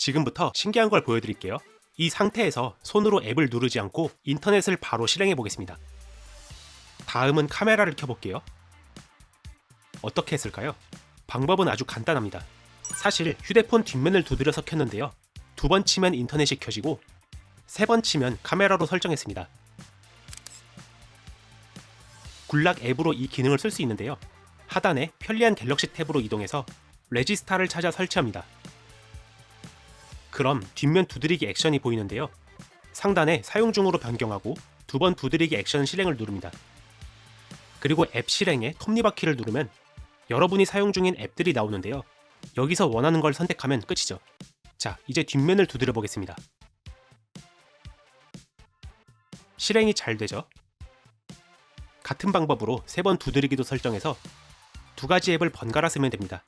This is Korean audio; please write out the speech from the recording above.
지금부터 신기한 걸 보여드릴게요. 이 상태에서 손으로 앱을 누르지 않고 인터넷을 바로 실행해 보겠습니다. 다음은 카메라를 켜볼게요. 어떻게 했을까요? 방법은 아주 간단합니다. 사실 휴대폰 뒷면을 두드려서 켰는데요. 2번 치면 인터넷이 켜지고 3번 치면 카메라로 설정했습니다. 굴락 앱으로 이 기능을 쓸 수 있는데요. 하단에 편리한 갤럭시 탭으로 이동해서 레지스타를 찾아 설치합니다. 그럼 뒷면 두드리기 액션이 보이는데요. 상단에 사용 중으로 변경하고 2번 두드리기 액션 실행을 누릅니다. 그리고 앱 실행에 톱니바퀴를 누르면 여러분이 사용 중인 앱들이 나오는데요. 여기서 원하는 걸 선택하면 끝이죠. 자, 이제 뒷면을 두드려 보겠습니다. 실행이 잘 되죠? 같은 방법으로 3번 두드리기도 설정해서 2가지 앱을 번갈아 쓰면 됩니다.